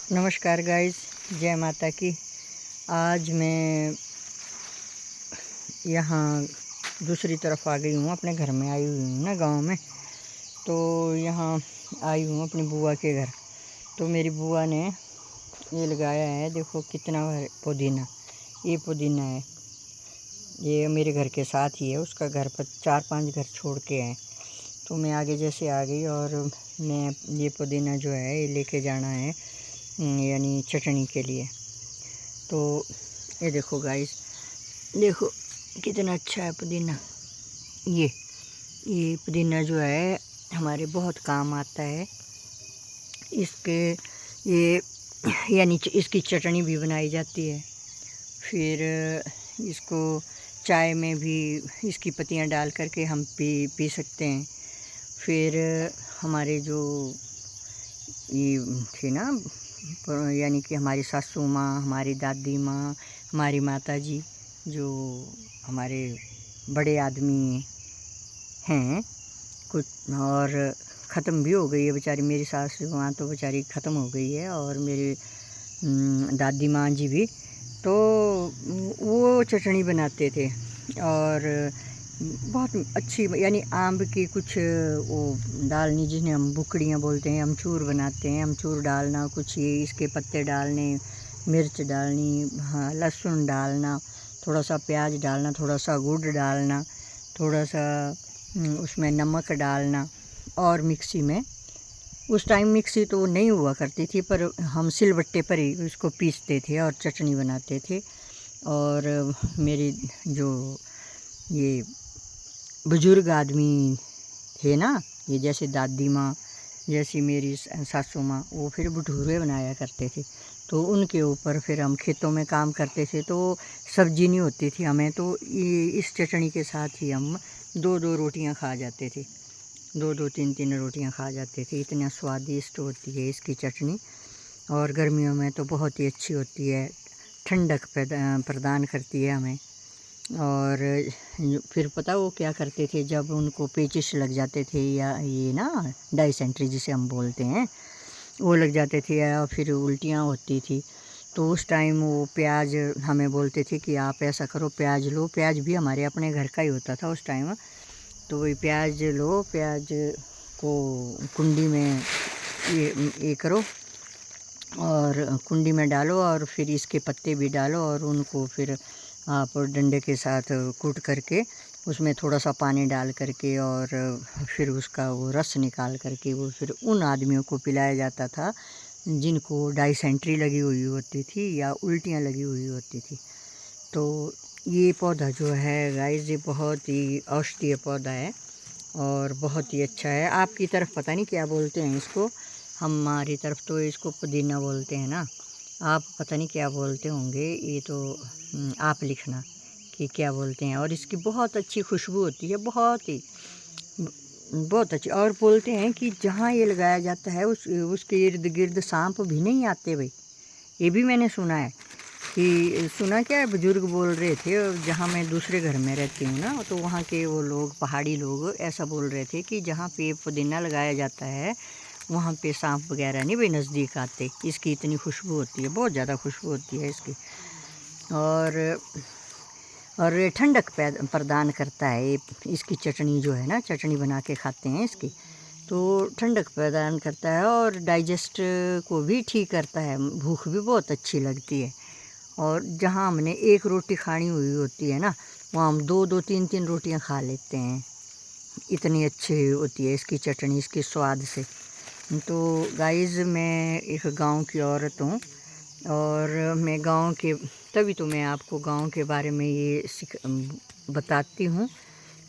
नमस्कार गाइस, जय माता की। आज मैं यहाँ दूसरी तरफ आ गई हूँ, अपने घर में आई हुई हूँ ना, गांव में। तो यहाँ आई हूँ अपनी बुआ के घर। तो मेरी बुआ ने ये लगाया है, देखो कितना पुदीना। ये पुदीना है, ये मेरे घर के साथ ही है। उसका घर पर 4-5 घर छोड़ के हैं। तो मैं आगे जैसे आ गई और मैं ये पुदीना जो है ये लेके जाना है यानी चटनी के लिए। तो ये देखो गाइस, देखो कितना अच्छा है पुदीना। ये पुदीना जो है हमारे बहुत काम आता है। इसके ये यानी इसकी चटनी भी बनाई जाती है। फिर इसको चाय में भी इसकी पत्तियां डाल करके हम पी सकते हैं। फिर हमारे जो ये थे ना, यानी कि हमारी सासू माँ, हमारी दादी माँ, हमारी माता जी, जो हमारे बड़े आदमी हैं कुछ, और ख़त्म भी हो गई है बेचारी। मेरी सासू माँ तो बेचारी ख़त्म हो गई है, और मेरी दादी माँ जी भी। तो वो चटनी बनाते थे, और बहुत अच्छी, यानी आम की कुछ वो डालनी, जिन्हें हम बुकड़ियाँ बोलते हैं, अमचूर बनाते हैं। अमचूर डालना, कुछ ये इसके पत्ते डालने, मिर्च डालनी, हाँ लहसुन डालना, थोड़ा सा प्याज डालना, थोड़ा सा गुड़ डालना, थोड़ा सा उसमें नमक डालना, और मिक्सी में, उस टाइम मिक्सी तो नहीं हुआ करती थी, पर हम सिलबट्टे पर ही उसको पीसते थे और चटनी बनाते थे। और मेरी जो ये बुजुर्ग आदमी थे ना, ये जैसे दादी माँ, जैसी मेरी सासू माँ, वो फिर भटूरे बनाया करते थे। तो उनके ऊपर फिर हम खेतों में काम करते थे, तो सब्जी नहीं होती थी हमें, तो ये इस चटनी के साथ ही हम 2-2 रोटियां खा जाते थे। 2-2 3-3 रोटियां खा जाते थे। इतना स्वादिष्ट होती है इसकी चटनी, और गर्मियों में तो बहुत ही अच्छी होती है, ठंडक प्रदान करती है हमें। और फिर पता वो क्या करते थे, जब उनको पेचिश लग जाते थे, या ये ना डायसेंट्री जिसे हम बोलते हैं, वो लग जाते थे, या फिर उल्टियाँ होती थी, तो उस टाइम वो प्याज हमें बोलते थे कि आप ऐसा करो, प्याज लो। प्याज भी हमारे अपने घर का ही होता था उस टाइम। तो वही प्याज लो, प्याज को कुंडी में ये करो, और कुंडी में डालो, और फिर इसके पत्ते भी डालो, और उनको फिर आप डंडे के साथ कूट करके उसमें थोड़ा सा पानी डाल करके, और फिर उसका वो रस निकाल करके वो फिर उन आदमियों को पिलाया जाता था जिनको डायसेंट्री लगी हुई होती थी या उल्टियाँ लगी हुई होती थी। तो ये पौधा जो है गाइस, ये बहुत ही औषधीय पौधा है और बहुत ही अच्छा है। आपकी तरफ पता नहीं क्या बोलते हैं इसको, हमारी तरफ तो इसको पुदीना बोलते हैं ना। आप पता नहीं क्या बोलते होंगे, ये तो आप लिखना कि क्या बोलते हैं। और इसकी बहुत अच्छी खुशबू होती है, बहुत अच्छी। और बोलते हैं कि जहाँ ये लगाया जाता है उसके इर्द गिर्द सांप भी नहीं आते भाई। ये भी मैंने सुना है, कि सुना क्या है, बुजुर्ग बोल रहे थे, जहाँ मैं दूसरे घर में रहती हूँ ना, तो वहाँ के वो लोग, पहाड़ी लोग, ऐसा बोल रहे थे कि जहाँ पे पुदीना लगाया जाता है वहाँ पे सांप वगैरह नहीं भाई नज़दीक आते। इसकी इतनी खुशबू होती है, बहुत ज़्यादा खुशबू होती है इसकी, और ये ठंडक प्रदान करता है। इसकी चटनी जो है ना, चटनी बना के खाते हैं इसकी, तो ठंडक प्रदान करता है, और डाइजेस्ट को भी ठीक करता है। भूख भी बहुत अच्छी लगती है। और जहाँ हमने एक रोटी खानी हुई होती है ना, वहाँ हम 2-2 3-3 रोटियाँ खा लेते हैं, इतनी अच्छी होती है इसकी चटनी, इसके स्वाद से। तो गाइज़, मैं एक गांव की औरत हूँ, और मैं गांव के, तभी तो मैं आपको गांव के बारे में ये बताती हूँ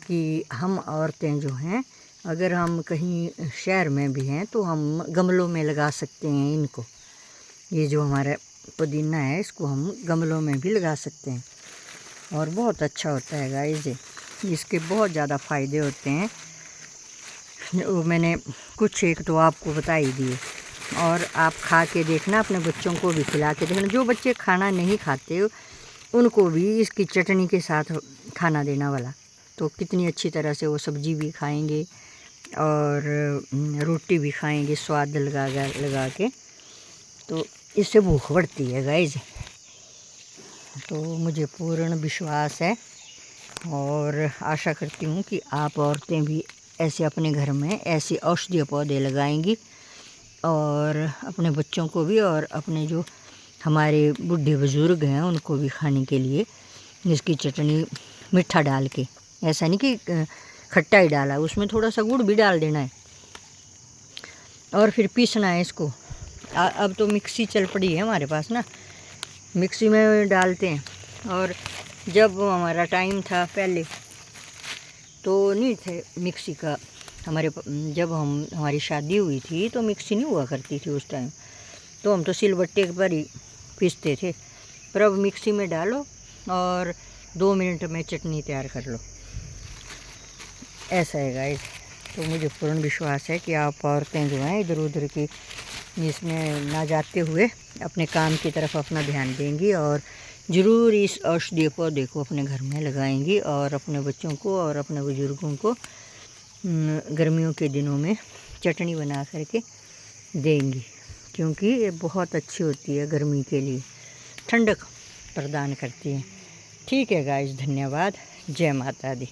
कि हम औरतें जो हैं, अगर हम कहीं शहर में भी हैं तो हम गमलों में लगा सकते हैं इनको। ये जो हमारा पुदीना है, इसको हम गमलों में भी लगा सकते हैं, और बहुत अच्छा होता है गाइस। इसके बहुत ज़्यादा फ़ायदे होते हैं, वो मैंने कुछ एक तो आपको बता ही दिए। और आप खा के देखना, अपने बच्चों को भी खिला के देखना। जो बच्चे खाना नहीं खाते उनको भी इसकी चटनी के साथ खाना देना वाला, तो कितनी अच्छी तरह से वो सब्ज़ी भी खाएंगे और रोटी भी खाएंगे स्वाद लगा के। तो इससे भूख बढ़ती है गाइस। तो मुझे पूर्ण विश्वास है और आशा करती हूँ कि आप औरतें भी ऐसे अपने घर में ऐसे औषधीय पौधे लगाएंगी और अपने बच्चों को भी और अपने जो हमारे बूढ़े बुज़ुर्ग हैं उनको भी खाने के लिए इसकी चटनी मीठा डाल के, ऐसा नहीं कि खट्टा ही डाला, उसमें थोड़ा सा गुड़ भी डाल देना है और फिर पीसना है इसको। अब तो मिक्सी चल पड़ी है हमारे पास ना, मिक्सी में डालते हैं। और जब हमारा टाइम था पहले तो नहीं थे मिक्सी का, जब हमारी शादी हुई थी तो मिक्सी नहीं हुआ करती थी उस टाइम, तो हम तो सिलबट्टे पर ही पीसते थे। पर अब मिक्सी में डालो और 2 मिनट में चटनी तैयार कर लो, ऐसा है गाइस। तो मुझे पूर्ण विश्वास है कि आप औरतें जो हैं इधर उधर की इसमें ना जाते हुए अपने काम की तरफ अपना ध्यान देंगी और ज़रूर इस औषधीय पौधे को अपने घर में लगाएंगी और अपने बच्चों को और अपने बुज़ुर्गों को गर्मियों के दिनों में चटनी बना करके देंगी, क्योंकि ये बहुत अच्छी होती है गर्मी के लिए, ठंडक प्रदान करती है। ठीक है गाइस, धन्यवाद। जय माता दी।